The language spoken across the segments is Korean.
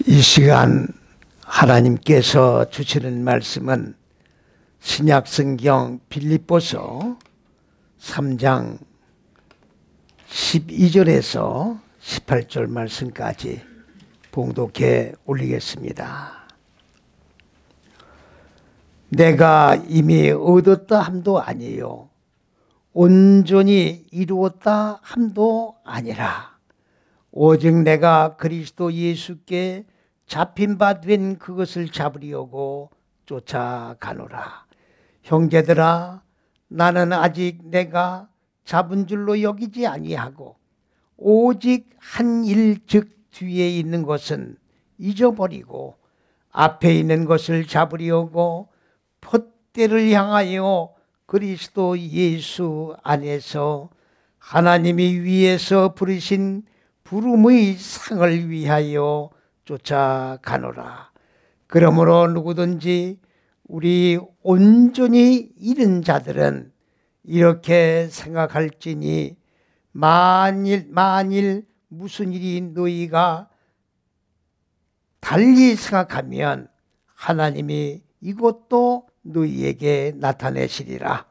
이 시간 하나님께서 주시는 말씀은 신약성경 빌립보서 3장 12절에서 18절 말씀까지 봉독해 올리겠습니다. 내가 이미 얻었다 함도 아니요 온전히 이루었다 함도 아니라 오직 내가 그리스도 예수께 잡힌 바 된 그것을 잡으려고 쫓아가노라. 형제들아, 나는 아직 내가 잡은 줄로 여기지 아니하고 오직 한 일 즉 뒤에 있는 것은 잊어버리고 앞에 있는 것을 잡으려고 폿대를 향하여 그리스도 예수 안에서 하나님이 위에서 부르신 부름의 상을 위하여 쫓아가노라. 그러므로 누구든지 우리 온전히 잃은 자들은 이렇게 생각할지니 만일 무슨 일이 너희가 달리 생각하면 하나님이 이것도 너희에게 나타내시리라.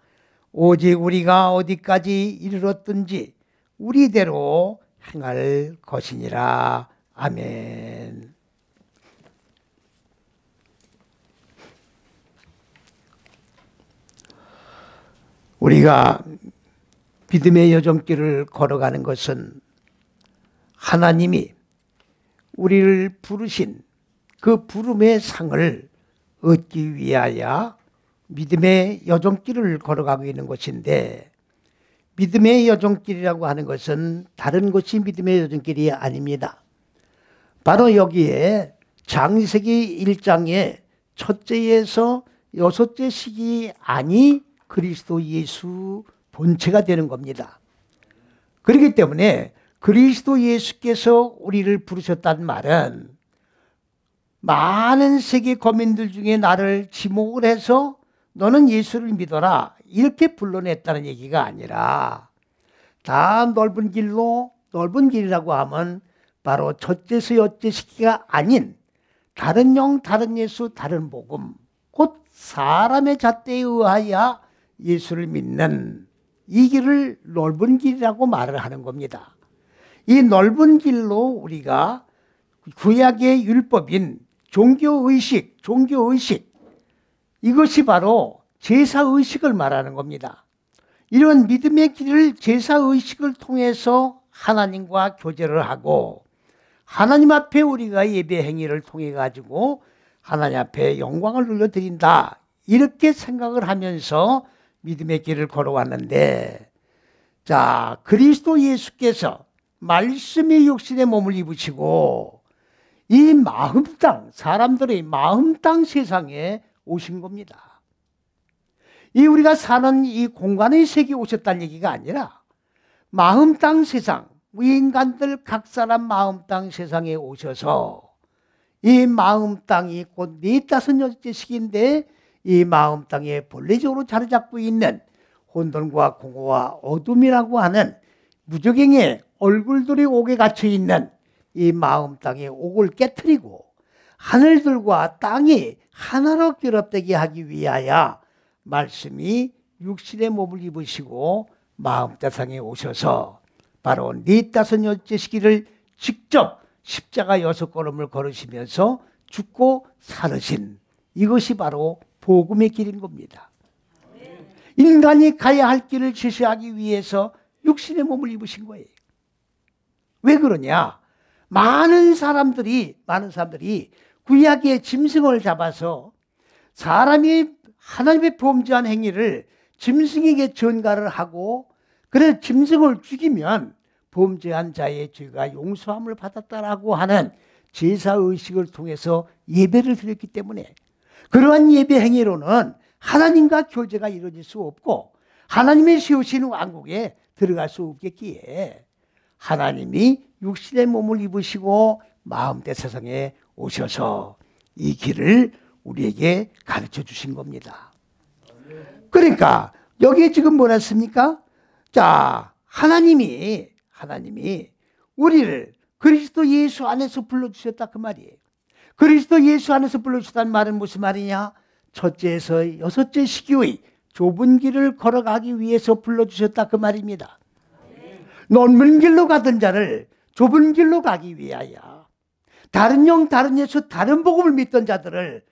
오직 우리가 어디까지 이르렀든지 우리대로 행할 것이니라. 아멘. 우리가 믿음의 여정길을 걸어가는 것은 하나님이 우리를 부르신 그 부름의 상을 얻기 위하여 믿음의 여정길을 걸어가고 있는 것인데, 믿음의 여정길이라고 하는 것은 다른 것이 믿음의 여정길이 아닙니다. 바로 여기에 창세기 1장의 첫째에서 여섯째 시기 안이 그리스도 예수 본체가 되는 겁니다. 그렇기 때문에 그리스도 예수께서 우리를 부르셨다는 말은 많은 세계 거민들 중에 나를 지목을 해서 너는 예수를 믿어라 이렇게 불러냈다는 얘기가 아니라, 다 넓은 길로, 넓은 길이라고 하면 바로 첫째서 여째 시기가 아닌 다른 영, 다른 예수, 다른 복음, 곧 사람의 잣대에 의하여 예수를 믿는 이 길을 넓은 길이라고 말을 하는 겁니다. 이 넓은 길로 우리가 구약의 율법인 종교의식, 이것이 바로 제사의식을 말하는 겁니다. 이런 믿음의 길을 제사의식을 통해서 하나님과 교제를 하고 하나님 앞에 우리가 예배 행위를 통해 가지고 하나님 앞에 영광을 돌려드린다, 이렇게 생각을 하면서 믿음의 길을 걸어왔는데, 자, 그리스도 예수께서 말씀의 육신의 몸을 입으시고 이 마음 땅, 사람들의 마음 땅 세상에 오신 겁니다. 이 우리가 사는 이 공간의 세계에 오셨다는 얘기가 아니라 마음 땅 세상, 우리 인간들 각 사람 마음 땅 세상에 오셔서 이 마음 땅이 곧 45년째 시기인데 이 마음 땅에 본래적으로 자리 잡고 있는 혼돈과 공허와 어둠이라고 하는 무적행의 얼굴들이 옥에 갇혀 있는 이 마음 땅의 옥을 깨트리고 하늘들과 땅이 하나로 결합되게 하기 위하여 말씀이 육신의 몸을 입으시고 마음 세상에 오셔서 바로 45년째 시기를 직접 십자가 6걸음을 걸으시면서 죽고 살으신, 이것이 바로 복음의 길인 겁니다. 인간이 가야 할 길을 제시하기 위해서 육신의 몸을 입으신 거예요. 왜 그러냐? 많은 사람들이 구약의 짐승을 잡아서 사람이 하나님의 범죄한 행위를 짐승에게 전가를 하고, 그래서 짐승을 죽이면 범죄한 자의 죄가 용서함을 받았다라고 하는 제사의식을 통해서 예배를 드렸기 때문에, 그러한 예배 행위로는 하나님과 교제가 이루어질 수 없고 하나님의 세우신 왕국에 들어갈 수 없겠기에 하나님이 육신의 몸을 입으시고 마음대 세상에 오셔서 이 길을 우리에게 가르쳐 주신 겁니다. 그러니까 여기에 지금 뭐라 했습니까? 자, 하나님이 우리를 그리스도 예수 안에서 불러주셨다 그 말이에요. 그리스도 예수 안에서 불러주셨다는 말은 무슨 말이냐? 첫째에서 여섯째 시기의 좁은 길을 걸어가기 위해서 불러주셨다 그 말입니다. 넓은 길로 가던 자를 좁은 길로 가기 위하여, 다른 영 다른 예수 다른 복음을 믿던 자들을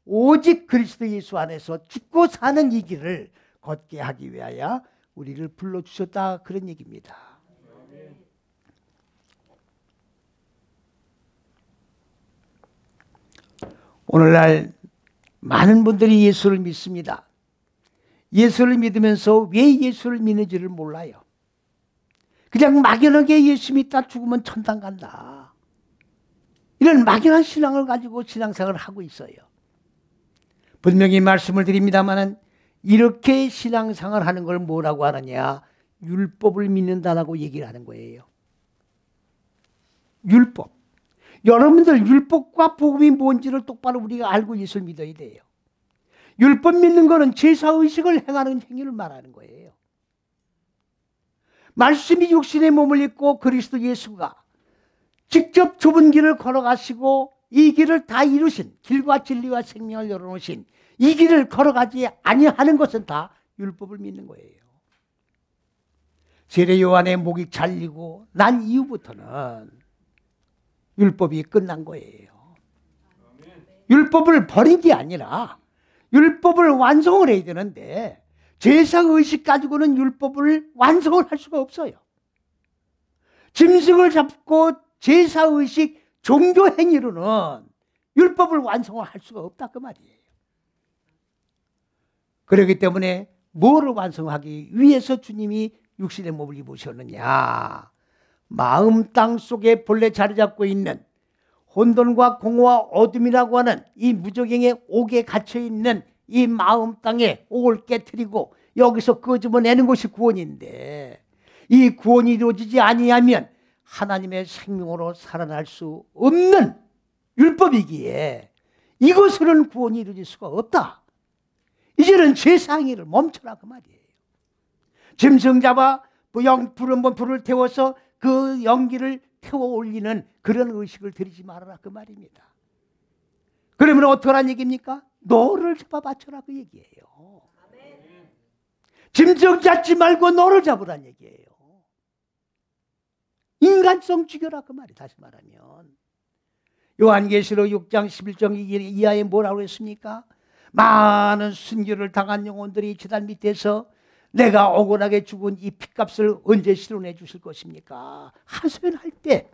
오직 그리스도 예수 안에서 죽고 사는 이 길을 걷게 하기 위하여 우리를 불러주셨다 그런 얘기입니다. 오늘날 많은 분들이 예수를 믿습니다. 예수를 믿으면서 왜 예수를 믿는지를 몰라요. 그냥 막연하게 예수 믿다 죽으면 천당 간다, 이런 막연한 신앙을 가지고 신앙생활을 하고 있어요. 분명히 말씀을 드립니다마는 이렇게 신앙생활을 하는 걸 뭐라고 하느냐? 율법을 믿는다라고 얘기를 하는 거예요. 율법. 여러분들 율법과 복음이 뭔지를 똑바로 우리가 알고 예수를 믿어야 돼요. 율법 믿는 거는 제사의식을 행하는 행위를 말하는 거예요. 말씀이 육신의 몸을 입고 그리스도 예수가 직접 좁은 길을 걸어가시고 이 길을 다 이루신, 길과 진리와 생명을 열어놓으신 이 길을 걸어가지 아니하는 것은 다 율법을 믿는 거예요. 세례 요한의 목이 잘리고 난 이후부터는 율법이 끝난 거예요. 율법을 버린 게 아니라 율법을 완성을 해야 되는데, 제사의식 가지고는 율법을 완성을 할 수가 없어요. 짐승을 잡고 제사의식 종교 행위로는 율법을 완성을 할 수가 없다 그 말이에요. 그렇기 때문에 뭐를 완성하기 위해서 주님이 육신의 몸을 입으셨느냐? 마음 땅 속에 본래 자리 잡고 있는 혼돈과 공허와 어둠이라고 하는 이 무저갱의 옥에 갇혀있는 이 마음 땅에 옥을 깨트리고 여기서 끄집어내는 것이 구원인데, 이 구원이 이루어지지 아니하면 하나님의 생명으로 살아날 수 없는 율법이기에 이것으로는 구원이 이루어질 수가 없다. 이제는 제사행위를 멈춰라 그 말이에요. 짐승 잡아 불을 태워서 그 연기를 태워 올리는 그런 의식을 들이지 말아라 그 말입니다. 그러면 어떡하란 얘기입니까? 너를 잡아 바쳐라 그 얘기예요. 짐승 잡지 말고 너를 잡으란 얘기예요. 인간성 죽여라 그 말이. 다시 말하면 요한계시록 6장 11절 이하에 뭐라고 했습니까? 많은 순교를 당한 영혼들이 제단 밑에서 내가 억울하게 죽은 이 핏값을 언제 실현해 주실 것입니까? 하소연할 때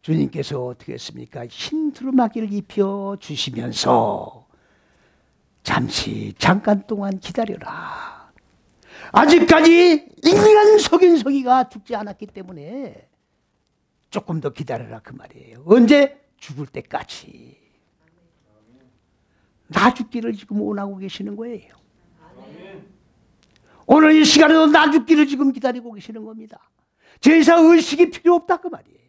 주님께서 어떻게 했습니까? 흰 두루마기를 입혀 주시면서 잠깐 동안 기다려라. 아직까지 인간 속인석이가 죽지 않았기 때문에 조금 더 기다려라 그 말이에요. 언제? 죽을 때까지. 나 죽기를 지금 원하고 계시는 거예요. 오늘 이 시간에도 나 죽기를 지금 기다리고 계시는 겁니다. 제사의식이 필요 없다 그 말이에요.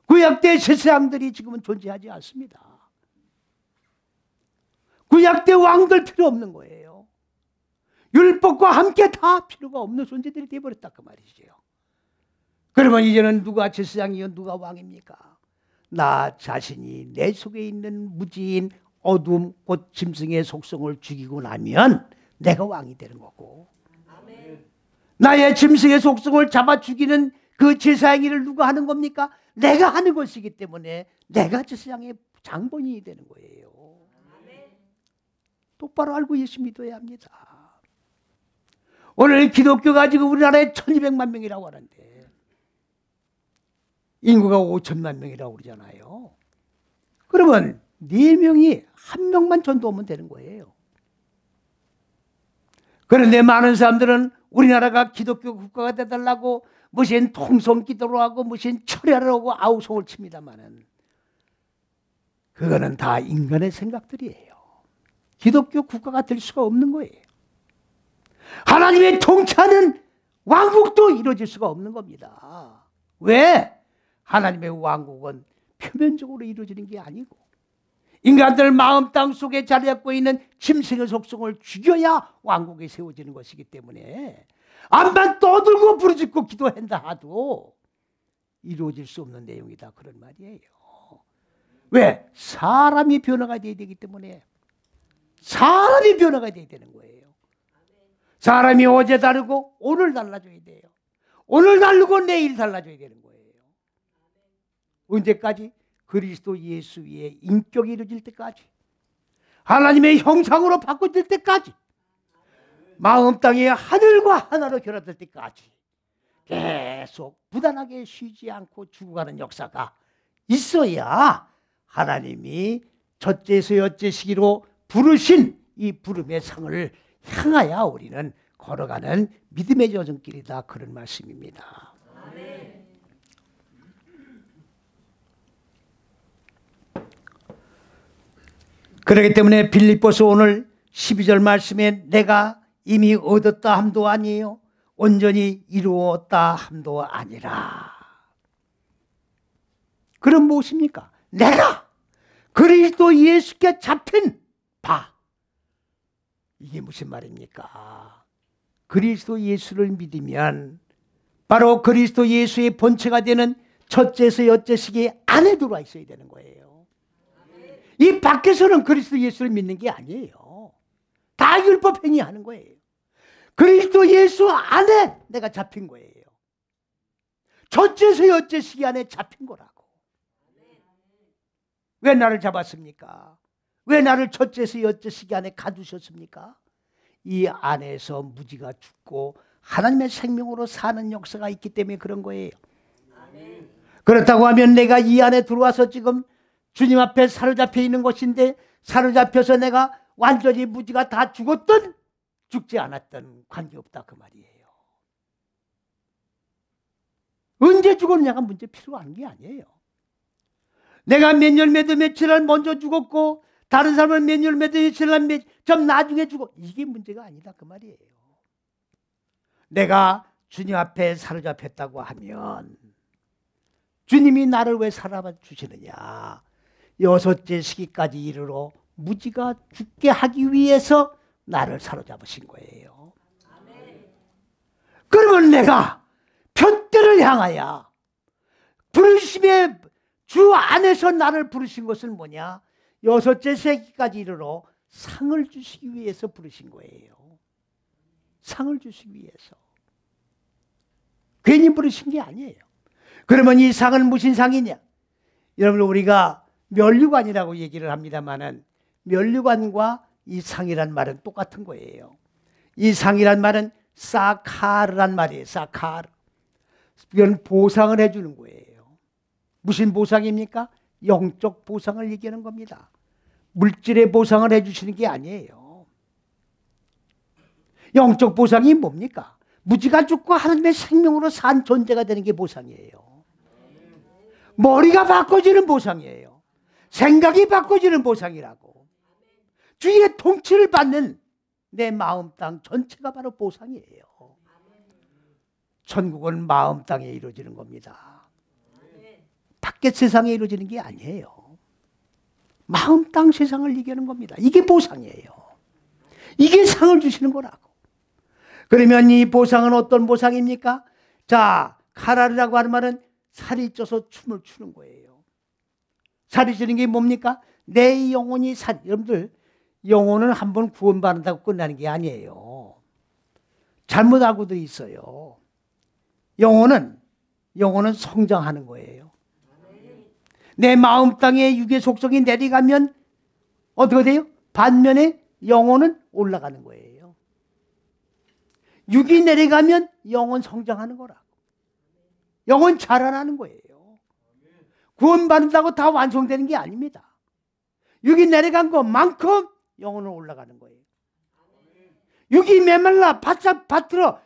구약때 제사장들이 지금은 존재하지 않습니다. 구약때 왕들 필요 없는 거예요. 율법과 함께 다 필요가 없는 존재들이 되어버렸다 그 말이죠. 그러면 이제는 누가 제사장이요 누가 왕입니까? 나 자신이 내 속에 있는 무지인 어둠 곧 짐승의 속성을 죽이고 나면 내가 왕이 되는 거고, 아멘. 나의 짐승의 속성을 잡아 죽이는 그 제사행위를 누가 하는 겁니까? 내가 하는 것이기 때문에 내가 제사장의 장본인이 되는 거예요. 아멘. 똑바로 알고 예수 믿어야 합니다. 오늘 기독교가 지금 우리나라에 1200만 명이라고 하는데 인구가 5천만 명이라고 그러잖아요. 그러면 4명이 1명만 전도하면 되는 거예요. 그런데 많은 사람들은 우리나라가 기독교 국가가 되달라고 무슨 통성 기도를 하고 무슨 철야를 하고 아우성을 칩니다마는 그거는 다 인간의 생각들이에요. 기독교 국가가 될 수가 없는 거예요. 하나님의 통치하는 왕국도 이루어질 수가 없는 겁니다. 왜? 하나님의 왕국은 표면적으로 이루어지는 게 아니고 인간들 마음 땅 속에 자리 잡고 있는 짐승의 속성을 죽여야 왕국이 세워지는 것이기 때문에 암만 떠들고 부르짖고 기도한다 하도 이루어질 수 없는 내용이다. 그런 말이에요. 왜? 사람이 변화가 돼야 되기 때문에. 사람이 변화가 돼야 되는 거예요. 사람이 어제 다르고 오늘 달라져야 돼요. 오늘 다르고 내일 달라져야 되는 거예요. 언제까지? 그리스도 예수 위에 인격이 이루어질 때까지, 하나님의 형상으로 바꿔질 때까지, 마음 땅에 하늘과 하나로 결합될 때까지 계속 부단하게 쉬지 않고 죽어가는 역사가 있어야 하나님이 첫째에서 여째 시기로 부르신 이 부름의 상을 향하여 우리는 걸어가는 믿음의 여정길이다. 그런 말씀입니다. 아멘. 그렇기 때문에 빌립보서 오늘 12절 말씀에 내가 이미 얻었다 함도 아니에요, 온전히 이루었다 함도 아니라. 그럼 무엇입니까? 내가 그리스도 예수께 잡힌 바. 이게 무슨 말입니까? 그리스도 예수를 믿으면 바로 그리스도 예수의 본체가 되는 첫째에서 여째 시기 안에 들어와 있어야 되는 거예요. 이 밖에서는 그리스도 예수를 믿는 게 아니에요. 다 율법 행위하는 거예요. 그리스도 예수 안에 내가 잡힌 거예요. 첫째에서 여째 시기 안에 잡힌 거라고. 왜 나를 잡았습니까? 왜 나를 첫째에서 여째 시기 안에 가두셨습니까? 이 안에서 무지가 죽고 하나님의 생명으로 사는 역사가 있기 때문에 그런 거예요. 아멘. 그렇다고 하면 내가 이 안에 들어와서 지금 주님 앞에 사로잡혀 있는 것인데, 사로잡혀서 내가 완전히 무지가 다 죽었든 죽지 않았든 관계없다 그 말이에요. 언제 죽었냐가 문제 필요한 게 아니에요. 내가 몇 년 몇 며칠 먼저 죽었고 다른 사람은 몇 년 몇 며칠 좀 나중에 죽어, 이게 문제가 아니다 그 말이에요. 내가 주님 앞에 사로잡혔다고 하면 주님이 나를 왜 사랑해 주시느냐? 여섯째 시기까지 이르러 무지가 죽게 하기 위해서 나를 사로잡으신 거예요. 그러면 내가 표대를 향하여 부르심의 주 안에서 나를 부르신 것은 뭐냐? 여섯째 세기까지 이르러 상을 주시기 위해서 부르신 거예요. 상을 주시기 위해서. 괜히 부르신 게 아니에요. 그러면 이 상은 무슨 상이냐? 여러분, 우리가 면류관이라고 얘기를 합니다마는 면류관과 이 상이란 말은 똑같은 거예요. 이 상이란 말은 사카르란 말이에요. 사카르. 이건 보상을 해주는 거예요. 무슨 보상입니까? 영적 보상을 얘기하는 겁니다. 물질의 보상을 해주시는 게 아니에요. 영적 보상이 뭡니까? 무지가 죽고 하나님의 생명으로 산 존재가 되는 게 보상이에요. 머리가 바꿔지는 보상이에요. 생각이 바꿔지는 보상이라고. 주의 통치를 받는 내 마음 땅 전체가 바로 보상이에요. 천국은 마음 땅에 이루어지는 겁니다. 밖에 세상에 이루어지는 게 아니에요. 마음 땅 세상을 얘기하는 겁니다. 이게 보상이에요. 이게 상을 주시는 거라고. 그러면 이 보상은 어떤 보상입니까? 자, 카라르라고 하는 말은 살이 쪄서 춤을 추는 거예요. 살이 찌는 게 뭡니까? 내 영혼이 여러분들, 영혼은 한번 구원받는다고 끝나는 게 아니에요. 잘못 알고도 있어요. 영혼은 성장하는 거예요. 내 마음 땅에 육의 속성이 내려가면 어떻게 돼요? 반면에 영혼은 올라가는 거예요. 육이 내려가면 영혼 성장하는 거라고. 영혼 자라나는 거예요. 구원받는다고 다 완성되는 게 아닙니다. 육이 내려간 것만큼 영혼은 올라가는 거예요. 육이 메말라 바짝 밭으로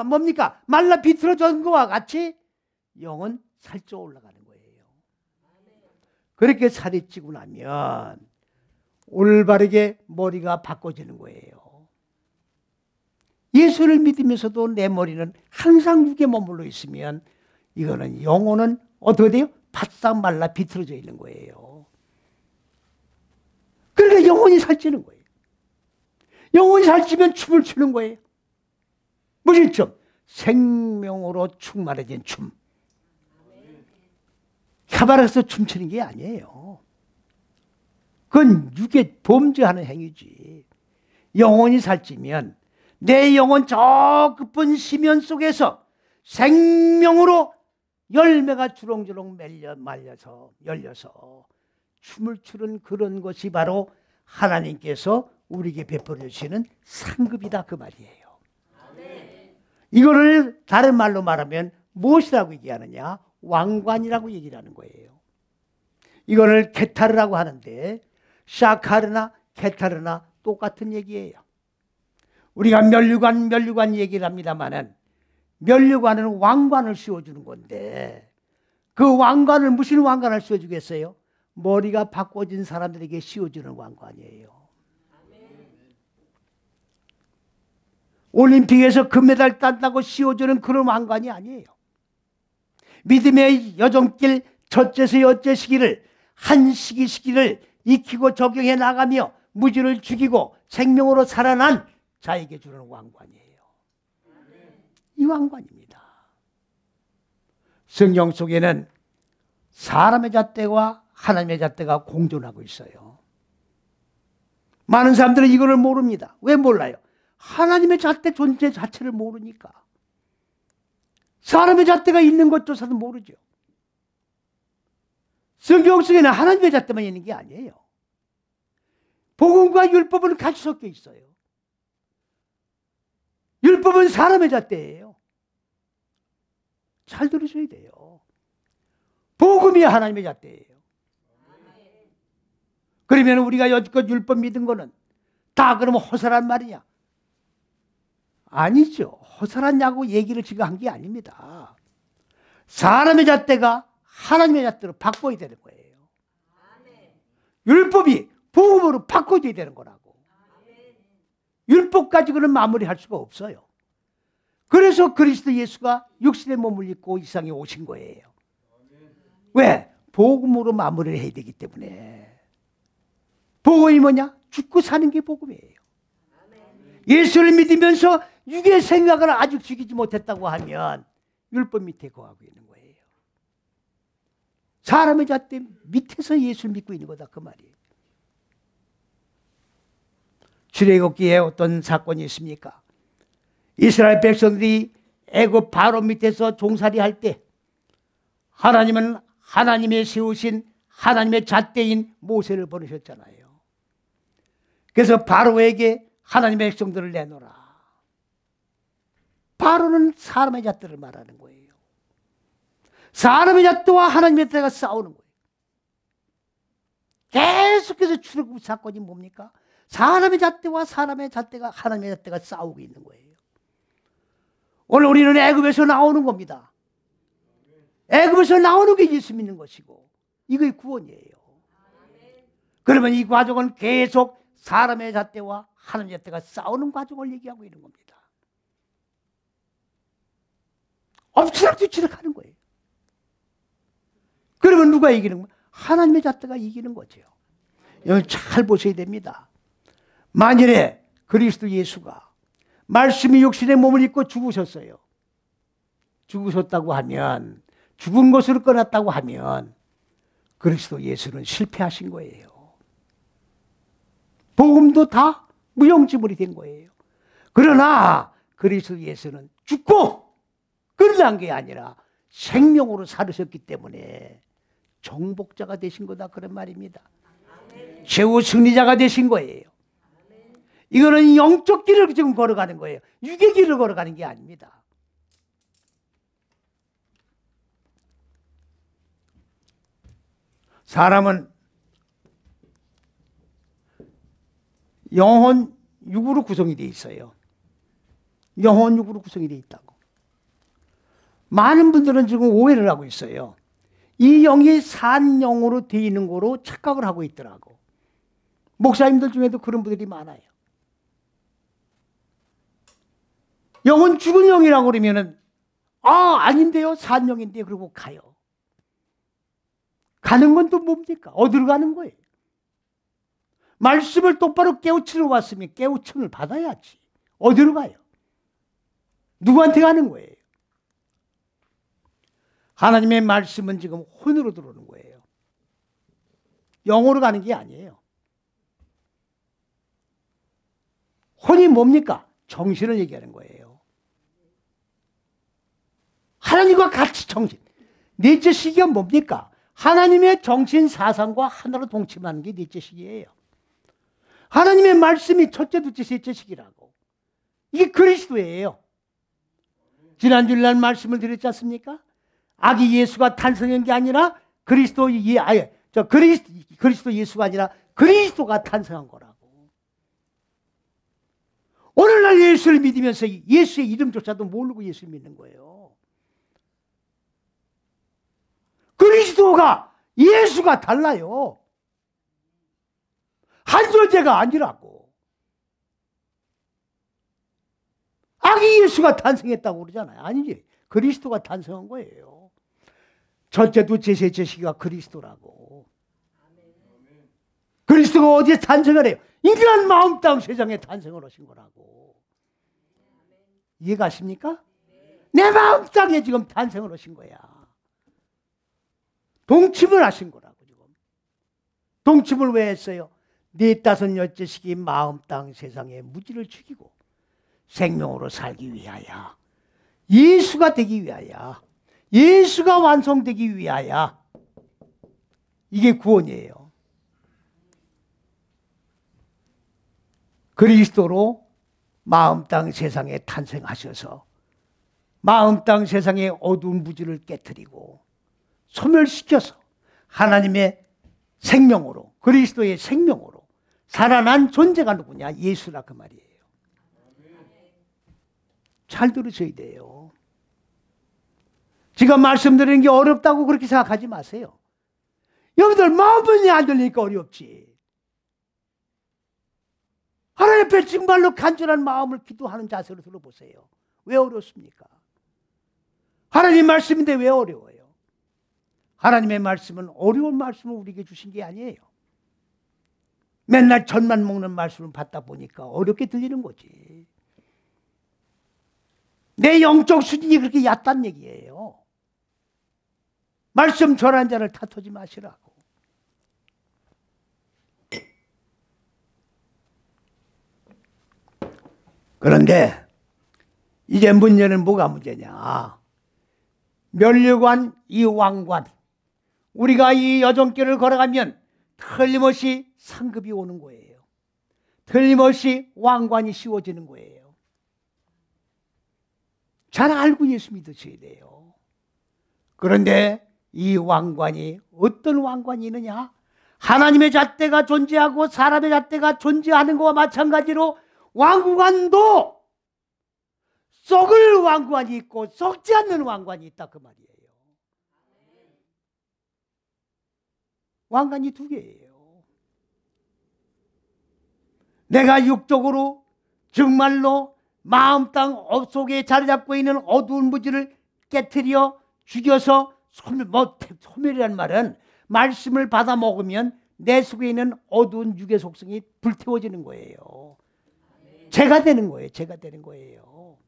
뭡니까? 말라 비틀어진 것과 같이 영은 살쪄 올라가는 거예요. 그렇게 살이 찌고 나면 올바르게 머리가 바꿔지는 거예요. 예수를 믿으면서도 내 머리는 항상 육에 머물러 있으면 이거는 영혼은 어떻게 돼요? 바싹 말라 비틀어져 있는 거예요. 그러니까 영혼이 살찌는 거예요. 영혼이 살찌면 춤을 추는 거예요. 무슨 춤? 생명으로 충만해진 춤. 카바레에서 춤추는 게 아니에요. 그건 육에 범죄하는 행위지. 영혼이 살찌면 내 영혼 저 깊은 심연 속에서 생명으로 열매가 주렁주렁 열려서 춤을 추는 그런 것이 바로 하나님께서 우리에게 베풀어 주시는 상급이다 그 말이에요. 이거를 다른 말로 말하면 무엇이라고 얘기하느냐? 왕관이라고 얘기를 하는 거예요. 이거를 케타르라고 하는데 샤카르나 케타르나 똑같은 얘기예요. 우리가 면류관 얘기를 합니다마는 면류관은 왕관을 씌워주는 건데 그 왕관을 무슨 왕관을 씌워주겠어요? 머리가 바꿔진 사람들에게 씌워주는 왕관이에요. 올림픽에서 금메달 딴다고 씌워주는 그런 왕관이 아니에요. 믿음의 여정길 첫째서 여째 시기를 한 시기를 익히고 적용해 나가며 무지를 죽이고 생명으로 살아난 자에게 주는 왕관이에요. 이 왕관입니다. 성경 속에는 사람의 잣대와 하나님의 잣대가 공존하고 있어요. 많은 사람들은 이거를 모릅니다. 왜 몰라요? 하나님의 잣대 존재 자체를 모르니까. 사람의 잣대가 있는 것조차도 모르죠. 성경 속에는 하나님의 잣대만 있는 게 아니에요. 복음과 율법은 같이 섞여 있어요. 율법은 사람의 잣대예요. 잘 들으셔야 돼요. 복음이 하나님의 잣대예요. 그러면 우리가 여지껏 율법 믿은 거는 다 그러면 허술한 말이냐? 아니죠. 허술하냐고 얘기를 지금 한 게 아닙니다. 사람의 잣대가 하나님의 잣대로 바꿔야 되는 거예요. 율법이 복음으로 바꿔줘야 되는 거라고. 율법 가지고는 마무리할 수가 없어요. 그래서 그리스도 예수가 육신의 몸을 입고 이 세상에 오신 거예요. 왜? 복음으로 마무리를 해야 되기 때문에. 복음이 뭐냐? 죽고 사는 게 복음이에요. 예수를 믿으면서 육의 생각을 아직 죽이지 못했다고 하면 율법 밑에 거하고 있는 거예요. 사람의 잣대 밑에서 예수를 믿고 있는 거다 그 말이에요. 출애굽기에 어떤 사건이 있습니까? 이스라엘 백성들이 애굽 바로 밑에서 종살이할 때 하나님은 하나님의 세우신 하나님의 잣대인 모세를 보내셨잖아요. 그래서 바로에게 하나님의 백성들을 내놓으라. 바로는 사람의 잣대를 말하는 거예요. 사람의 잣대와 하나님의 잣대가 싸우는 거예요. 계속해서 출애굽 사건이 뭡니까? 사람의 잣대와 사람의 잣대가 하나님의 잣대가 싸우고 있는 거예요. 오늘 우리는 애굽에서 나오는 겁니다. 애굽에서 나오는 게 예수 믿는 것이고 이게 구원이에요. 그러면 이 과정은 계속 사람의 잣대와 하나님의 잣대가 싸우는 과정을 얘기하고 있는 겁니다. 엎치락뒤치락 하는 거예요. 그러면 누가 이기는 거예요? 하나님의 잣대가 이기는 거죠. 여기 잘 보셔야 됩니다. 만일에 그리스도 예수가 말씀이 육신의 몸을 입고 죽으셨어요. 죽으셨다고 하면, 죽은 것으로 끝났다고 하면 그리스도 예수는 실패하신 거예요. 복음도 다 무용지물이 된 거예요. 그러나 그리스도 예수는 죽고 끝난 게 아니라 생명으로 살으셨기 때문에 정복자가 되신 거다 그런 말입니다. 최후 승리자가 되신 거예요. 이거는 영적 길을 지금 걸어가는 거예요. 육의 길을 걸어가는 게 아닙니다. 사람은 영혼 육으로 구성이 되어 있어요. 영혼 육으로 구성이 되어 있다고. 많은 분들은 지금 오해를 하고 있어요. 이 영이 산 영으로 되어 있는 거로 착각을 하고 있더라고. 목사님들 중에도 그런 분들이 많아요. 영은 죽은 영이라고 그러면은 아닌데요, 산 영인데요. 그러고 가요. 가는 건 또 뭡니까? 어디로 가는 거예요? 말씀을 똑바로 깨우치러 왔으면 깨우침을 받아야지. 어디로 가요? 누구한테 가는 거예요? 하나님의 말씀은 지금 혼으로 들어오는 거예요. 영으로 가는 게 아니에요. 혼이 뭡니까? 정신을 얘기하는 거예요. 하나님과 같이 정신. 넷째 시기가 뭡니까? 하나님의 정신 사상과 하나로 동침하는 게 넷째 시기예요. 하나님의 말씀이 첫째, 둘째, 셋째 시기라고. 이게 그리스도예요. 지난주일 날 말씀을 드렸지 않습니까? 아기 예수가 탄생한 게 아니라 그리스도 예수가 아니라 그리스도가 탄생한 거라고. 오늘날 예수를 믿으면서 예수의 이름조차도 모르고 예수를 믿는 거예요. 그리스도가 예수가 달라요. 한 존재가 아니라고. 아기 예수가 탄생했다고 그러잖아요. 아니지. 그리스도가 탄생한 거예요. 첫째, 둘째, 셋째 시기가 그리스도라고. 그리스도가 어디에 탄생을 해요? 인간 마음 땅 세상에 탄생을 하신 거라고. 이해가십니까? 내 마음 땅에 지금 탄생을 하신 거야. 동침을 하신 거라고 지금. 동침을 왜 했어요? 네 다섯 여째 시기 마음 땅 세상에 무지를 죽이고 생명으로 살기 위하여, 예수가 되기 위하여, 예수가 완성되기 위하여. 이게 구원이에요. 그리스도로 마음 땅 세상에 탄생하셔서 마음 땅 세상의 어두운 무지를 깨트리고 소멸시켜서 하나님의 생명으로, 그리스도의 생명으로 살아난 존재가 누구냐? 예수라 그 말이에요. 잘 들으셔야 돼요. 제가 말씀드리는 게 어렵다고 그렇게 생각하지 마세요. 여러분들 마음이 안 들리니까 어렵지. 하나님 앞에 정말로 간절한 마음을 기도하는 자세로 들어보세요. 왜 어렵습니까? 하나님 말씀인데 왜 어려워요? 하나님의 말씀은 어려운 말씀을 우리에게 주신 게 아니에요. 맨날 젖만 먹는 말씀을 받다 보니까 어렵게 들리는 거지. 내 영적 수준이 그렇게 얕단 얘기예요. 말씀 전한 자를 탓하지 마시라고. 그런데 이제 문제는 뭐가 문제냐? 멸류관, 이 왕관. 우리가 이 여정길을 걸어가면 틀림없이 상급이 오는 거예요. 틀림없이 왕관이 씌워지는 거예요. 잘 알고 예수 믿으셔야 돼요. 그런데 이 왕관이 어떤 왕관이 있느냐? 하나님의 잣대가 존재하고 사람의 잣대가 존재하는 것과 마찬가지로 왕관도 썩을 왕관이 있고 썩지 않는 왕관이 있다 그 말이에요. 왕관이 두 개예요. 내가 육적으로 정말로 마음 땅 속에 자리 잡고 있는 어두운 무지를 깨트려 죽여서 소멸이라는 말은 말씀을 받아 먹으면 내 속에 있는 어두운 육의 속성이 불태워지는 거예요. 제가 되는 거예요. 제가 되는 거예요.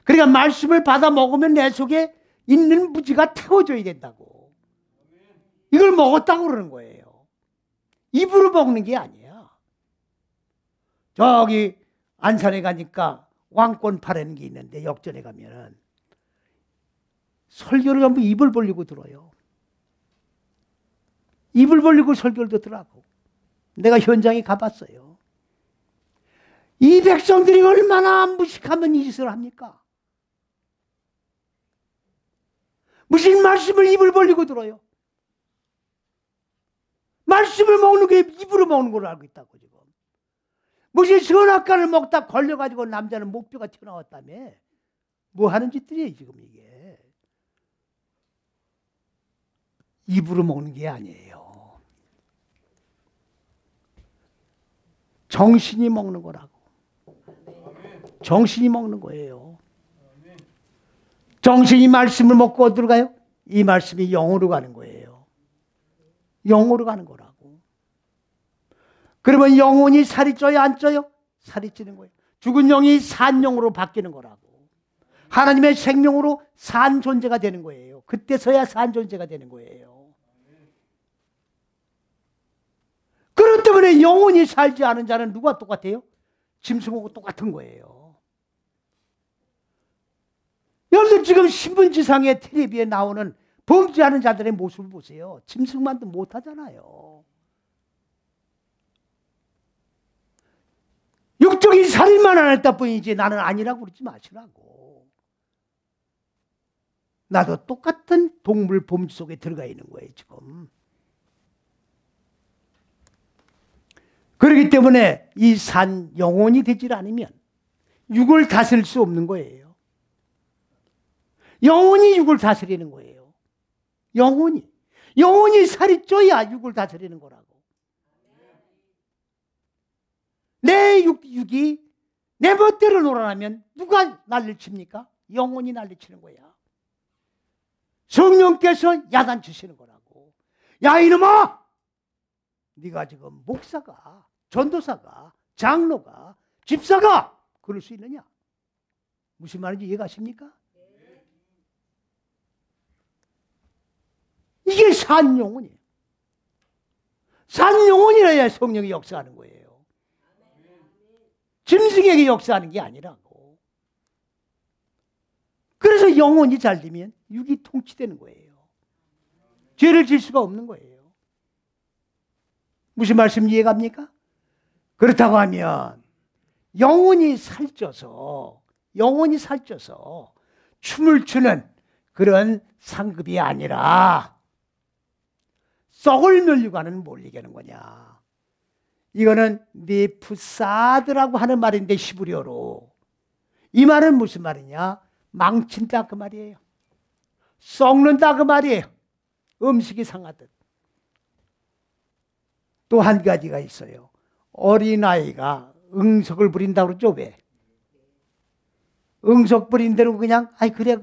그러니까 말씀을 받아 먹으면 내 속에 있는 무지가 태워져야 된다고. 이걸 먹었다고 그러는 거예요. 입으로 먹는 게 아니야. 저기 안산에 가니까 왕권 파라는 게 있는데 역전에 가면은 설교를 전부 입을 벌리고 들어요. 입을 벌리고 설교를 듣더라고. 내가 현장에 가봤어요. 이 백성들이 얼마나 무식하면 이 짓을 합니까? 무슨 말씀을 입을 벌리고 들어요. 말씀을 먹는 게 입으로 먹는 걸로 알고 있다고 지금. 무슨 선악과를 먹다 걸려가지고 남자는 목뼈가 튀어나왔다며. 뭐 하는 짓들이에요 지금 이게. 입으로 먹는 게 아니에요. 정신이 먹는 거라고. 정신이 먹는 거예요. 정신이 말씀을 먹고 어디로 가요? 이 말씀이 영으로 가는 거예요. 영으로 가는 거라고. 그러면 영혼이 살이 쪄요 안 쪄요? 살이 찌는 거예요. 죽은 영이 산 영으로 바뀌는 거라고. 하나님의 생명으로 산 존재가 되는 거예요. 그때서야 산 존재가 되는 거예요. 그렇기 때문에 영원히 살지 않은 자는 누가 똑같아요? 짐승하고 똑같은 거예요. 여러분들 지금 신문지상에 텔레비에 나오는 범죄하는 자들의 모습을 보세요. 짐승만도 못하잖아요. 육적인 살인만 안 했다 뿐이지 나는 아니라고 그러지 마시라고. 나도 똑같은 동물 범죄 속에 들어가 있는 거예요 지금. 그렇기 때문에 이 산 영혼이 되질 않으면 육을 다스릴 수 없는 거예요. 영혼이 육을 다스리는 거예요. 영혼이 살이 쪄야 육을 다스리는 거라고. 내 육이 내 멋대로 놀아나면 누가 난리를 칩니까? 영혼이 난리치는 거야. 성령께서 야단치시는 거라고. 야 이놈아! 네가 지금 목사가, 전도사가, 장로가, 집사가 그럴 수 있느냐? 무슨 말인지 이해가십니까? 이게 산 영혼이에요. 산 영혼이라야 성령이 역사하는 거예요. 짐승에게 역사하는 게 아니라고. 그래서 영혼이 잘 되면 육이 통치되는 거예요. 죄를 질 수가 없는 거예요. 무슨 말씀 이해갑니까? 그렇다고 하면 영혼이 살쪄서 춤을 추는 그런 상급이 아니라 썩을 면류관은 뭘 얘기하는 거냐. 이거는 네프사드라고 하는 말인데 히브리어로. 이 말은 무슨 말이냐? 망친다 그 말이에요. 썩는다 그 말이에요. 음식이 상하듯. 또 한 가지가 있어요. 어린아이가 응석을 부린다고 그러죠. 왜? 응석 부린 대로 그냥 아이 그래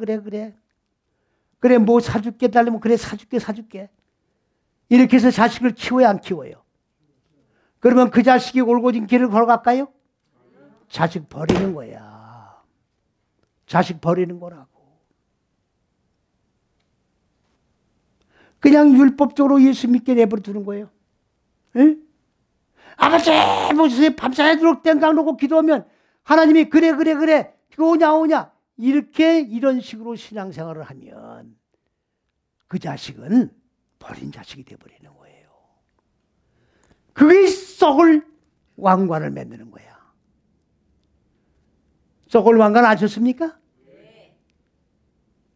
뭐 사줄게 달라면 그래 사줄게 이렇게 해서 자식을 키워야 안 키워요? 그러면 그 자식이 올고진 길을 걸어갈까요? 자식 버리는 거야. 자식 버리는 거라고. 그냥 율법적으로 예수 믿게 내버려 두는 거예요. 응? 아버지 무슨 밤새도록 땡강 놓고 기도하면 하나님이 그래 오냐 이런 식으로 신앙생활을 하면 그 자식은 버린 자식이 되어버리는 거예요. 그게 썩을 왕관을 만드는 거야. 썩을 왕관 아셨습니까?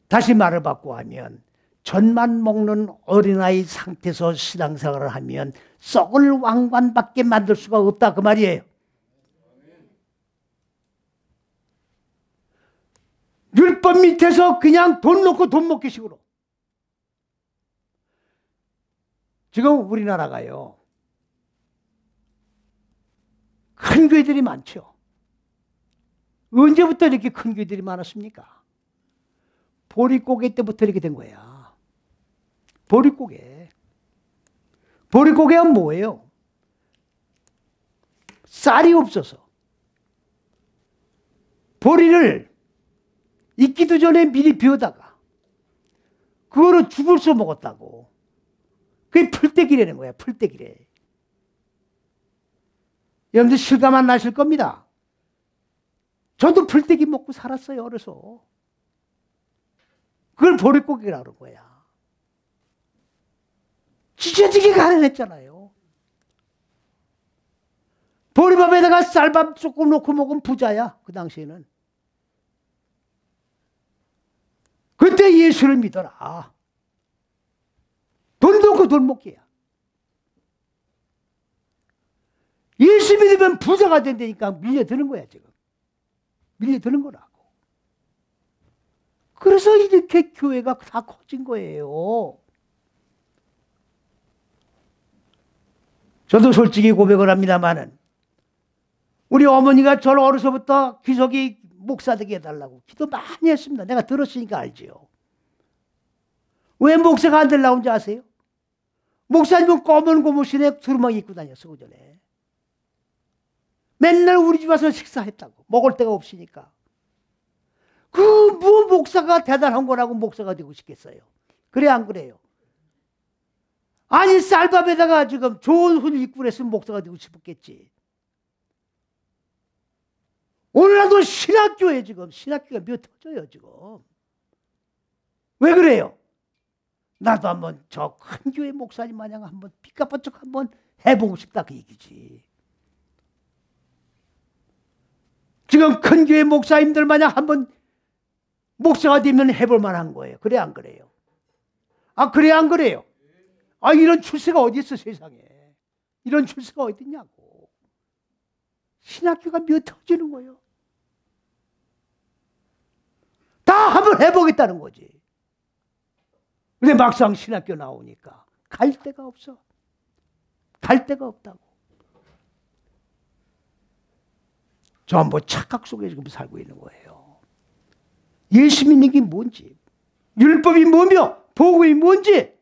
다시 말을 바꾸어 하면 젖만 먹는 어린아이 상태에서 신앙생활을 하면 썩을 왕관밖에 만들 수가 없다 그 말이에요. 율법 밑에서 그냥 돈 놓고 돈 먹기 식으로. 지금 우리나라가요 큰 교회들이 많죠. 언제부터 이렇게 큰 교회들이 많았습니까? 보릿고개 때부터 이렇게 된 거야. 보릿고개가 뭐예요? 쌀이 없어서 보리를 익기도 전에 미리 비우다가 그거를 죽을 수 먹었다고. 그게 풀떼기라는 거야. 풀떼기래. 여러분들 실감 안 나실 겁니다. 저도 풀떼기 먹고 살았어요 어려서. 그걸 보릿고개라고 그러는 거야. 찢어지게 가난했잖아요. 보리밥에다가 쌀밥 조금 넣고 먹으면 부자야 그 당시에는. 그때 예수를 믿어라. 돈 넣고 돈 먹기야. 예수 믿으면 부자가 된다니까 밀려드는 거야 지금. 밀려드는 거라고. 그래서 이렇게 교회가 다 커진 거예요. 저도 솔직히 고백을 합니다마는 우리 어머니가 저를 어려서부터 귀속이 목사 되게 해달라고 기도 많이 했습니다. 내가 들었으니까 알지요. 왜 목사가 안 되려고 하는지 아세요? 목사님은 검은 고무신에 두루마기 입고 다녔어 그전에. 맨날 우리 집 와서 식사했다고. 먹을 데가 없으니까. 그 뭐 목사가 대단한 거라고 목사가 되고 싶겠어요? 그래 안 그래요? 아니 쌀밥에다가 지금 좋은 옷을 입고 그랬으면 목사가 되고 싶었겠지. 오늘날도 신학교에 지금 신학교가 몇 터져요 지금. 왜 그래요? 나도 한번 저 큰 교회 목사님 마냥 한번 삐까뻔쩍 한번 해보고 싶다 그 얘기지. 지금 큰 교회 목사님들 마냥 한번 목사가 되면 해볼 만한 거예요. 그래 안 그래요? 아 그래 안 그래요? 아 이런 출세가 어디 있어 세상에. 이런 출세가 어디 있냐고. 신학교가 몇 터지는 거예요. 다 한번 해보겠다는 거지. 근데 막상 신학교 나오니까 갈 데가 없어. 갈 데가 없다고. 전부 착각 속에 지금 살고 있는 거예요. 예수 믿는 게 뭔지, 율법이 뭐며 복음이 뭔지,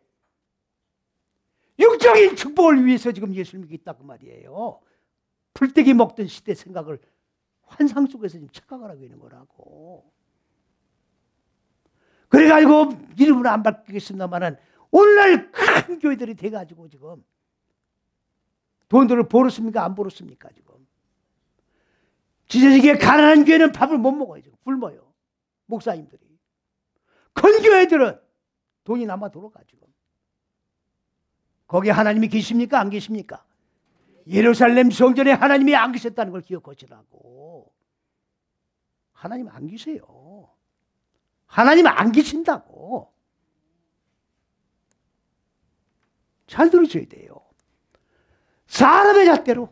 육적인 축복을 위해서 지금 예수를 믿겠다 그 말이에요. 풀떼기 먹던 시대 생각을 환상 속에서 지금 착각을 하고 있는 거라고. 그래가지고 이름을 안 바뀌겠습니다만은 오늘날 큰 교회들이 돼가지고 지금 돈들을 벌었습니까? 안 벌었습니까? 지금 지저지게 가난한 교회는 밥을 못 먹어요. 지금 굶어요. 목사님들이. 큰 교회들은 돈이 남아 돌아가 지금. 거기 하나님이 계십니까? 안 계십니까? 예루살렘 성전에 하나님이 안 계셨다는 걸 기억하시라고. 하나님 안 계세요. 하나님 안 계신다고. 잘 들으셔야 돼요. 사람의 잣대로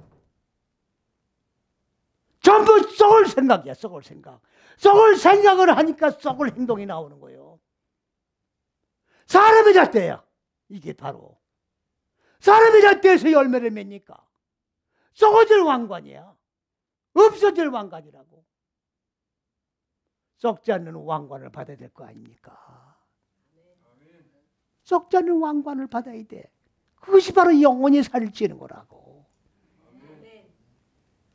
전부 썩을 생각이야. 썩을 생각. 썩을 생각을 하니까 썩을 행동이 나오는 거예요. 사람의 잣대야. 이게 바로 사람의 잣대에서 열매를 맺니까 썩어질 왕관이야. 없어질 왕관이라고. 썩지 않는 왕관을 받아야 될 거 아닙니까? 썩지 않는 왕관을 받아야 돼. 그것이 바로 영원히 살찌는 거라고.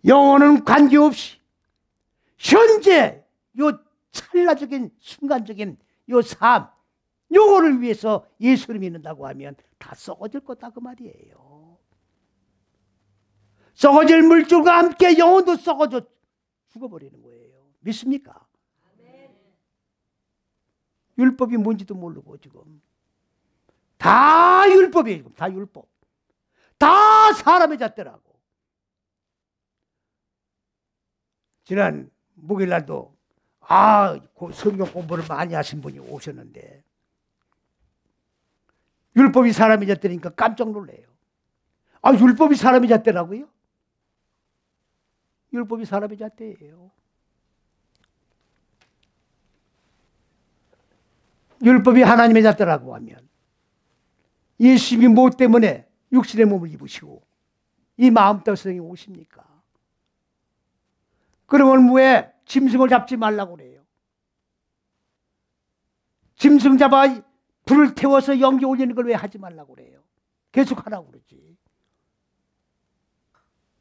영혼은 관계없이 현재 요 찰나적인 순간적인 요 삶, 요거를 위해서 예수를 믿는다고 하면 다 썩어질 거다 그 말이에요. 썩어질 물줄과 함께 영혼도 썩어져 죽어버리는 거예요. 믿습니까? 율법이 뭔지도 모르고 지금 다 율법이에요. 지금 다 율법. 다 사람의 잣대라고. 지난 목요일날도 성경 공부를 많이 하신 분이 오셨는데 율법이 사람의 잣대니까 깜짝 놀래요. 율법이 사람의 잣대라고요? 율법이 사람의 잣대예요. 율법이 하나님의 잣대라고 하면 예수님이 뭐 때문에 육신의 몸을 입으시고 이 마음 떡성이 오십니까? 그러면 왜 짐승을 잡지 말라고 그래요? 짐승 잡아 불을 태워서 연기 올리는 걸 왜 하지 말라고 그래요? 계속 하라고 그러지.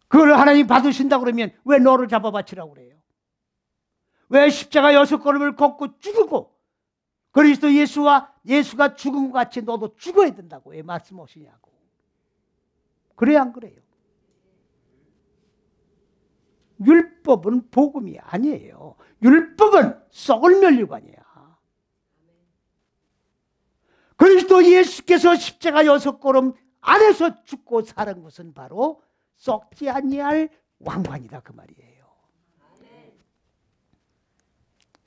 그걸 하나님 받으신다고 그러면 왜 너를 잡아 바치라고 그래요? 왜 십자가 6걸음을 걷고 죽고 그리스도 예수가 죽은 것 같이 너도 죽어야 된다고 왜 말씀하시냐고. 그래 안 그래요? 율법은 복음이 아니에요. 율법은 썩을 면류관이야. 그리스도 예수께서 십자가 6걸음 안에서 죽고 사는 것은 바로 썩지 아니할 왕관이다 그 말이에요.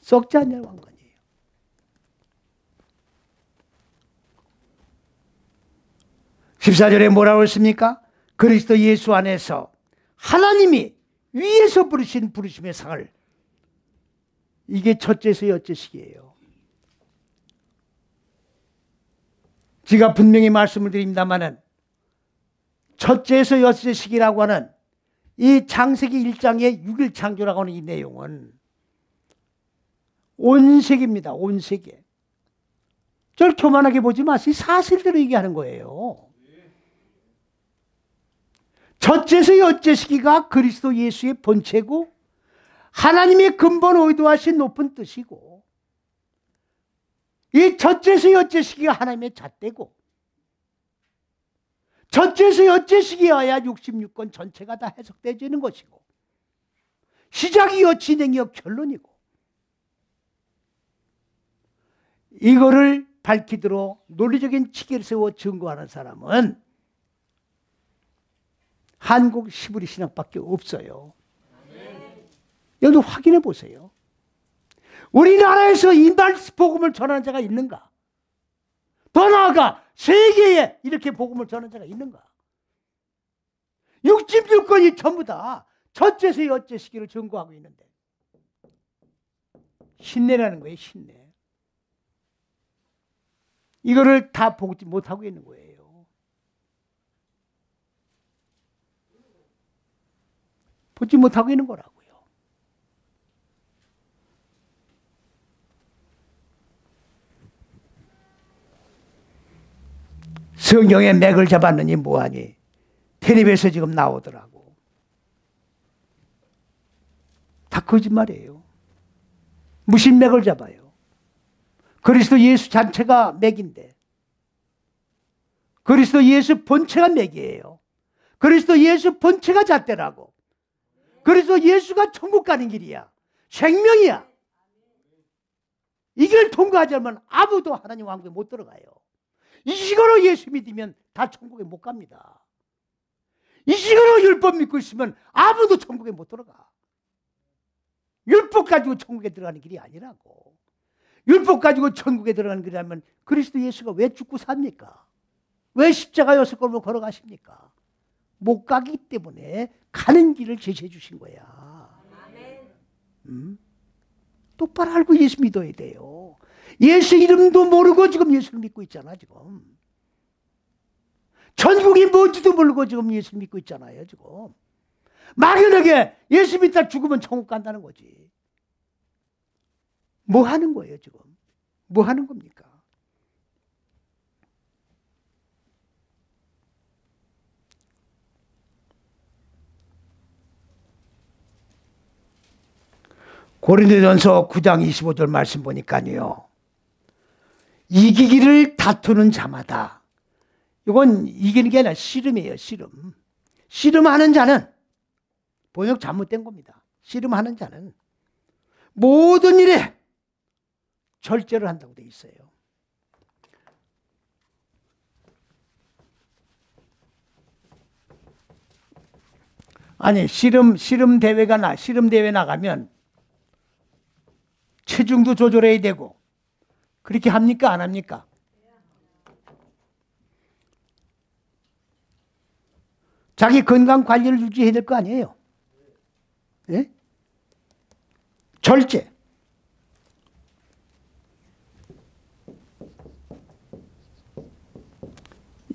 썩지 아니할 왕관이에요. (14절에) 뭐라고 했습니까? 그리스도 예수 안에서 하나님이 위에서 부르신 부르심의 상을, 이게 첫째에서 여째식이에요. 제가 분명히 말씀을 드립니다마는 첫째에서 여째식이라고 하는 이 창세기 1장의 6일 창조라고 하는 이 내용은 온세계입니다. 온세계. 저를 교만하게 보지 마세요. 사실대로 얘기하는 거예요. 첫째에서 여째 시기가 그리스도 예수의 본체고 하나님의 근본 의도하신 높은 뜻이고, 이 첫째에서 여째 시기가 하나님의 잣대고, 첫째에서 여째 시기여야 66권 전체가 다 해석되어지는 것이고, 시작이요 진행이요 결론이고, 이거를 밝히도록 논리적인 치계를 세워 증거하는 사람은 한국 시부리 신학밖에 없어요. 여러분 확인해 보세요. 우리나라에서 이 말씀 복음을 전하는 자가 있는가? 더 나아가 세계에 이렇게 복음을 전하는 자가 있는가? 66권이 전부 다 첫째에서 여째 시기를 증거하고 있는데, 신내라는 거예요. 신내. 이거를 다 보지 못하고 있는 거예요. 보지 못하고 있는 거라고요. 성경의 맥을 잡았느니 뭐하니? 텔레비에서 지금 나오더라고. 다 거짓말이에요. 무슨 맥을 잡아요? 그리스도 예수 자체가 맥인데, 그리스도 예수 본체가 맥이에요. 그리스도 예수 본체가 잣대라고. 그리스도 예수가 천국 가는 길이야. 생명이야. 이 길을 통과하지 않으면 아무도 하나님 왕국에 못 들어가요. 이 식으로 예수 믿으면 다 천국에 못 갑니다. 이 식으로 율법 믿고 있으면 아무도 천국에 못 들어가. 율법 가지고 천국에 들어가는 길이 아니라고. 율법 가지고 천국에 들어가는 길이라면 그리스도 예수가 왜 죽고 삽니까? 왜 십자가 6걸음을 걸어가십니까? 못 가기 때문에 가는 길을 제시해 주신 거야. 똑바로 알고 예수 믿어야 돼요. 예수 이름도 모르고 지금 예수를 믿고 있잖아. 지금 천국이 뭔지도 모르고 지금 예수 믿고 있잖아요. 지금 막연하게 예수 믿다 죽으면 천국 간다는 거지. 뭐 하는 거예요 지금? 뭐 하는 겁니까? 고린도전서 9장 25절 말씀 보니까요, 이기기를 다투는 자마다, 이건 이기는 게 아니라 씨름이에요. 씨름. 씨름하는 자는, 번역 잘못된 겁니다. 씨름하는 자는 모든 일에 절제를 한다고 되어 있어요. 아니 씨름 대회 나가면 체중도 조절해야 되고, 그렇게 합니까? 안 합니까? 자기 건강 관리를 유지해야 될 거 아니에요? 예? 절제.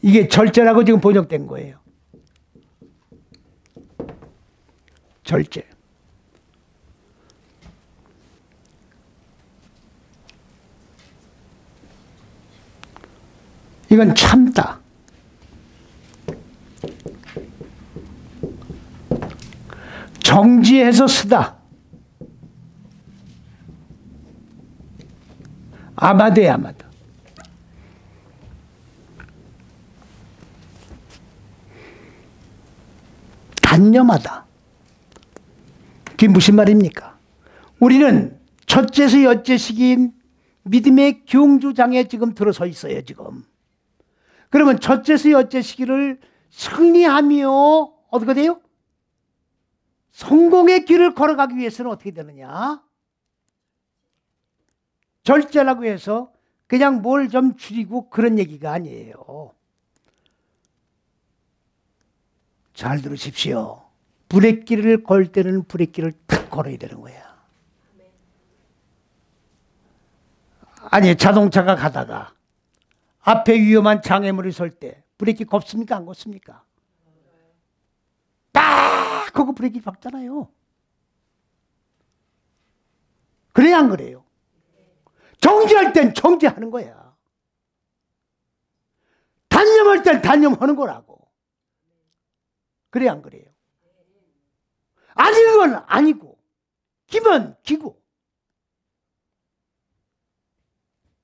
이게 절제라고 지금 번역된 거예요. 절제. 이건 참다. 정지해서 쓰다. 아마드에 아마드. 단념하다. 그게 무슨 말입니까? 우리는 첫째에서 여째 시기인 믿음의 경주장에 지금 들어서 있어요. 지금. 그러면 첫째에서 여째 시기를 승리하며 어떻게 돼요? 성공의 길을 걸어가기 위해서는 어떻게 되느냐? 절제라고 해서 그냥 뭘 좀 줄이고 그런 얘기가 아니에요. 잘 들으십시오. 브레이크를 걸 때는 브레이크를 탁 걸어야 되는 거야. 아니 자동차가 가다가 앞에 위험한 장애물이 설 때 브레이크 걷습니까? 안 걷습니까? 딱 하고 브레이크 밟잖아요. 그래야 안 그래요? 정지할 땐 정지하는 거야. 단념할 땐 단념하는 거라고. 그래야 안 그래요? 아닌 건 아니고 기면 기고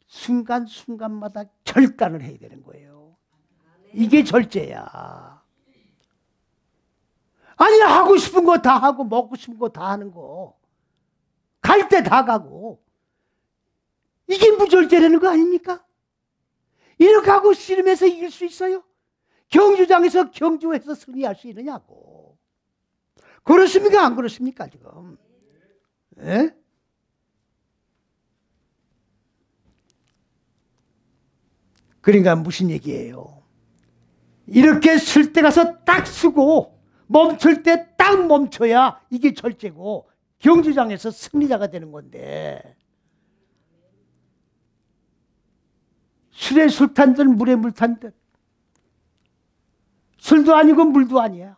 순간순간마다 결단을 해야 되는 거예요. 이게 절제야. 아니 하고 싶은 거 다 하고 먹고 싶은 거 다 하는 거 갈 때 다 가고 이게 무절제라는 거 아닙니까? 이렇게 하고 씨름해서 이길 수 있어요? 경주장에서 경주에서 승리할 수 있느냐고. 그렇습니까? 안 그렇습니까? 지금 예? 그러니까 무슨 얘기예요? 이렇게 쓸 때 가서 딱 쓰고 멈출 때 딱 멈춰야 이게 절제고 경주장에서 승리자가 되는 건데, 술에 술 탄 듯 물에 물 탄 듯, 술도 아니고 물도 아니야.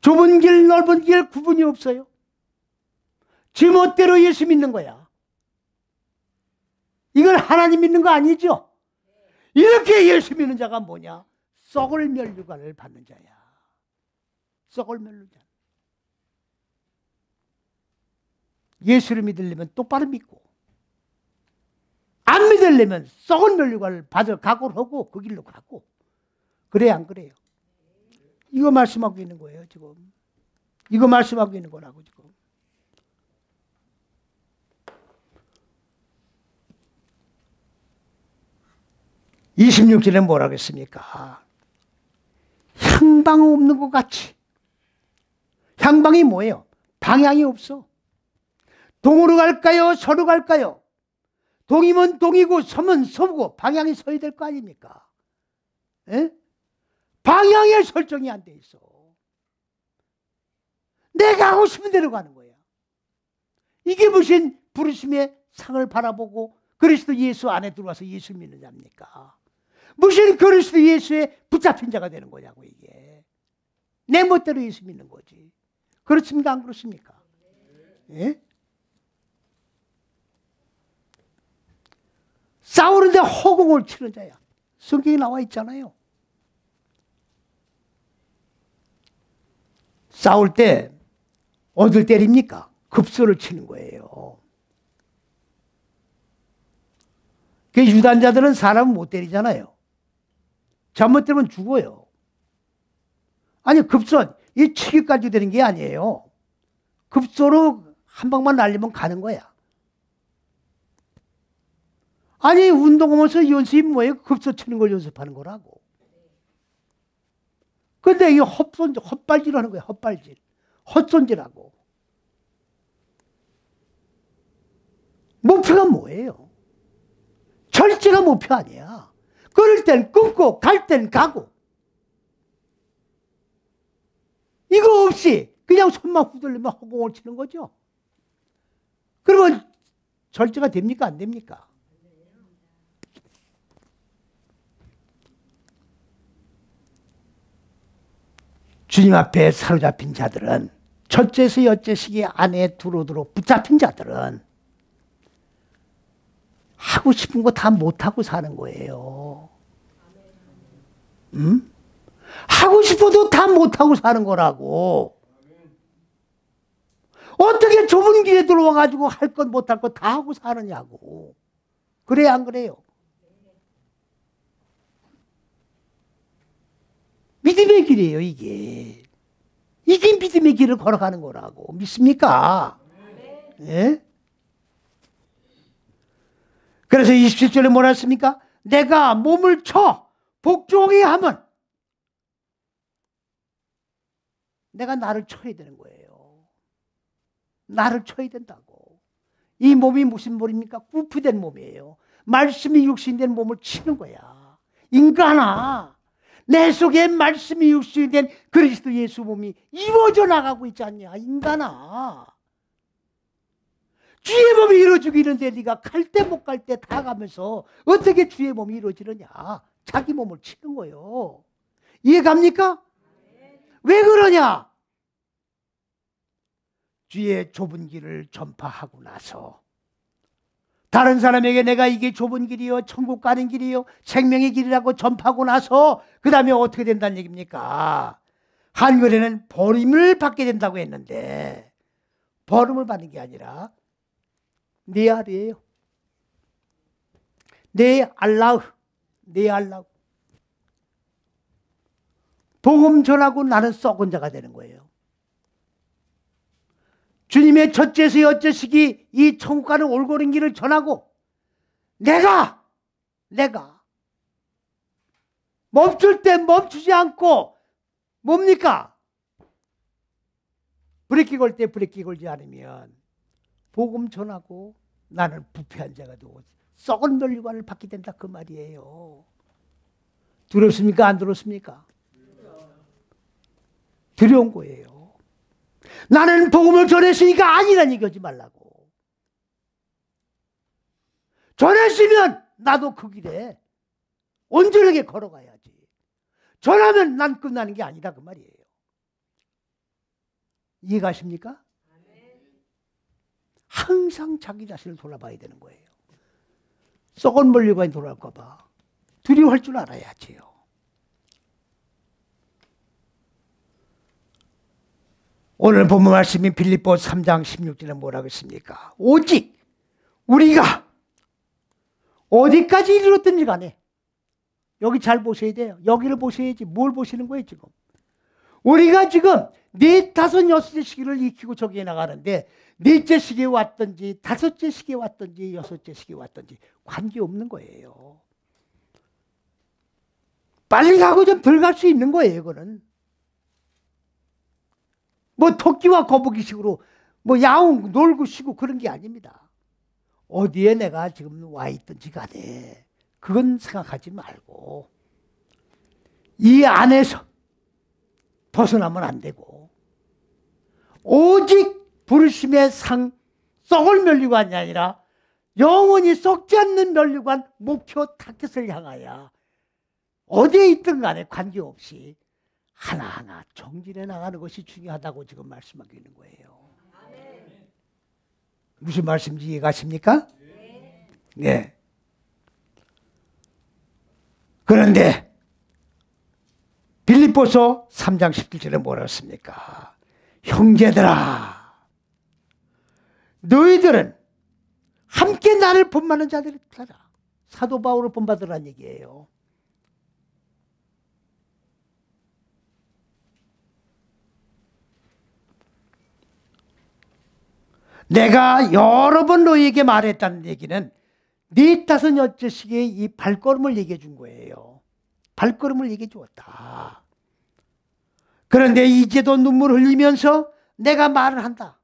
좁은 길 넓은 길 구분이 없어요. 지 멋대로 예수 믿는 거야. 이건 하나님 믿는 거 아니죠? 이렇게 예수 믿는 자가 뭐냐? 썩을 면류관을 받는 자야. 썩을 면류관. 예수를 믿으려면 똑바로 믿고, 안 믿으려면 썩은 면류관을 받을 각오를 하고 그 길로 가고. 그래야 안 그래요? 이거 말씀하고 있는 거예요 지금. 이거 말씀하고 있는 거라고 지금. 26절에 뭐라고 했습니까? 향방 없는 것 같이. 향방이 뭐예요? 방향이 없어. 동으로 갈까요? 서로 갈까요? 동이면 동이고 서면 서고 방향이 서야 될 거 아닙니까? 에? 방향의 설정이 안 돼 있어. 내가 하고 싶은 대로 가는 거야. 이게 무슨 부르심의 상을 바라보고 그리스도 예수 안에 들어와서 예수 믿는 자입니까? 무슨 그리스도 예수에 붙잡힌 자가 되는 거냐고. 이게 내 멋대로 예수 믿는 거지. 그렇습니까? 안 그렇습니까? 예? 싸우는데 허공을 치는 자야. 성경에 나와 있잖아요. 싸울 때 어딜 때립니까? 급소를 치는 거예요. 그 유단자들은 사람을 못 때리잖아요. 잘못 때리면 죽어요. 아니 급소, 이 치기까지 되는 게 아니에요. 급소로 한 방만 날리면 가는 거야. 아니 운동하면서 연습이 뭐예요? 급소 치는 걸 연습하는 거라고. 근데 이 헛발질 하는 거야. 헛발질. 헛손질하고. 목표가 뭐예요? 절제가 목표 아니야. 끊을 땐 끊고 갈 땐 가고. 이거 없이 그냥 손만 후들리면 허공을 치는 거죠. 그러면 절제가 됩니까? 안 됩니까? 주님 앞에 사로잡힌 자들은, 첫째에서 여째식이 안에 두루두루 붙잡힌 자들은 하고 싶은 거 다 못하고 사는 거예요. 하고 싶어도 다 못하고 사는 거라고. 어떻게 좁은 길에 들어와가지고 할 것 못할 것 다 하고 사느냐고. 그래 안 그래요? 믿음의 길이에요 이게. 이게 믿음의 길을 걸어가는 거라고. 믿습니까? 예? 그래서 27절에 뭐라 했습니까? 내가 몸을 쳐 복종하게 하면 내가 나를 쳐야 되는 거예요. 나를 쳐야 된다고. 이 몸이 무슨 몸입니까? 부패된 몸이에요. 말씀이 육신된 몸을 치는 거야. 인간아, 내 속에 말씀이 육신이 된 그리스도 예수 몸이 이루어져 나가고 있지 않냐. 인간아, 주의 몸이 이루어지기는데 네가 갈 때 못 갈 때 다 가면서 어떻게 주의 몸이 이루어지느냐. 자기 몸을 치는 거예요. 이해갑니까? 왜 그러냐? 주의 좁은 길을 전파하고 나서 다른 사람에게 내가 이게 좁은 길이요 천국 가는 길이요 생명의 길이라고 전파하고 나서 그 다음에 어떻게 된다는 얘기입니까? 한글에는 버림을 받게 된다고 했는데 버림을 받는 게 아니라 내 알이에요. 내 알라우. 내 알라우. 복음 전하고 나는 썩은 자가 되는 거예요. 주님의 첫째서 여째식이 이 천국 가는 올고른 길을 전하고 내가 멈출 때 멈추지 않고 뭡니까? 브레이크 걸 때 브레이크 걸지 않으면 복음 전하고 나는 부패한 자가 되고 썩은 멸류관을 받게 된다 그 말이에요. 들었습니까? 안 들었습니까? 들여온 거예요. 나는 복음을 전했으니까 아니란 얘기하지 말라고. 전했으면 나도 그 길에 온전하게 걸어가야지. 전하면 난 끝나는 게 아니다 그 말이에요. 이해가십니까? 항상 자기 자신을 돌아봐야 되는 거예요. 썩은 멀리관이 돌아올까 봐 두려워할 줄 알아야지요. 오늘 본문 말씀이 빌립보서 3장 16절에 뭐라고 했습니까? 오직 우리가 어디까지 이르렀든지 간에 여기 잘 보셔야 돼요. 여기를 보셔야지. 뭘 보시는 거예요 지금? 우리가 지금 4, 5, 6째 시기를 익히고 저기에 나가는데 4째 시기에 왔든지 5째 시기에 왔든지 6째 시기에 왔든지 관계없는 거예요. 빨리 가고 좀 덜 갈 수 있는 거예요. 이거는 뭐 토끼와 거북이식으로 뭐 야옹 놀고 쉬고 그런 게 아닙니다. 어디에 내가 지금 와 있든지 간에 그건 생각하지 말고 이 안에서 벗어나면 안 되고 오직 부르심의 상 썩을 멸류관이 아니라 영원히 썩지 않는 멸류관 목표 타겟을 향하여 어디에 있든 간에 관계없이 하나하나 정진해 나가는 것이 중요하다고 지금 말씀하고 있는 거예요. 무슨 말씀인지 이해가십니까? 네. 그런데 빌립보서 3장 17절에 뭐라 했습니까? 형제들아 너희들은 함께 나를 본받는 자들을 따라. 사도 바울을 본받으라는 얘기예요. 내가 여러 번 너희에게 말했다는 얘기는 4, 5, 6째씩의 이 발걸음을 얘기해 준 거예요. 발걸음을 얘기해 주었다. 그런데 이제도 눈물 흘리면서 내가 말을 한다.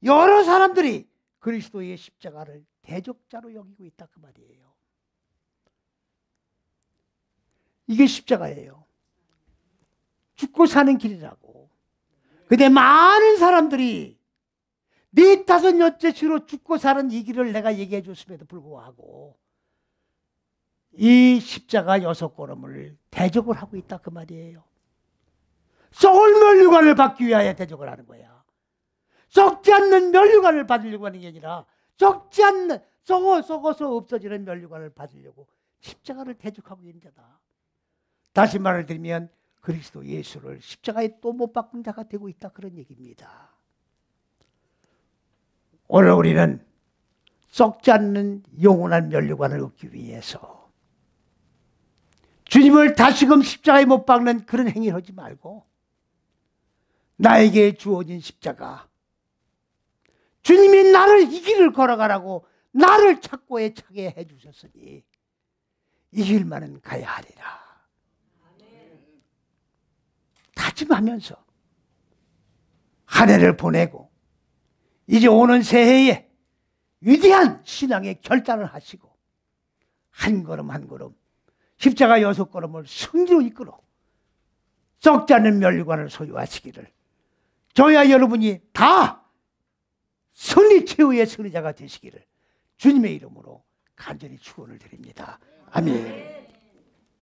여러 사람들이 그리스도의 십자가를 대적자로 여기고 있다 그 말이에요. 이게 십자가예요. 죽고 사는 길이라고. 근데 많은 사람들이 4, 5, 6째씩으로 죽고 사는 이 길을 내가 얘기해 줬음에도 불구하고 이 십자가 6걸음을 대적을 하고 있다 그 말이에요. 썩을 멸류관을 받기 위하여 대적을 하는 거야. 썩지 않는 멸류관을 받으려고 하는 게 아니라 썩지 않는 썩어서 없어지는 멸류관을 받으려고 십자가를 대적하고 있는 자다. 다시 말을 드리면 그리스도 예수를 십자가에 또 못 박은 자가 되고 있다 그런 얘기입니다. 오늘 우리는 썩지 않는 영원한 멸류관을 얻기 위해서 주님을 다시금 십자가에 못 박는 그런 행위를 하지 말고 나에게 주어진 십자가 주님이 나를 이 길을 걸어가라고 나를 찾고에 차게 해주셨으니 이 길만은 가야 하리라 다짐하면서 한 해를 보내고 이제 오는 새해에 위대한 신앙의 결단을 하시고 한 걸음 한 걸음 십자가 6걸음을 승리로 이끌어 썩지 않는 멸류관을 소유하시기를 저야 여러분이 다 승리 최후의 승리자가 되시기를 주님의 이름으로 간절히 축원을 드립니다. 아멘.